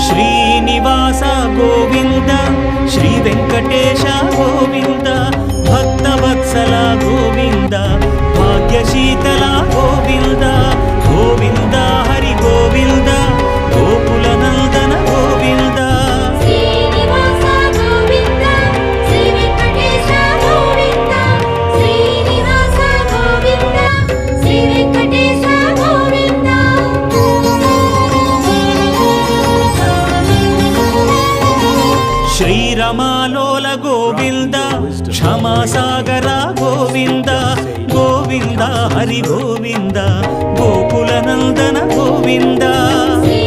Srinivasa Govinda Shri Venkatesha Govinda Bhaktavatsala Govinda భాగ్యశీతల Govinda Govinda Hari Govinda Gokula Nandana Govinda Srinivasa Govinda Shri Venkatesha Govinda Srinivasa Govinda Shri Venkatesha Govinda శ్రీరమాలోల Govinda క్షమాసాగర Govinda Govinda Hari Govinda Gokula Nandana Govinda Shri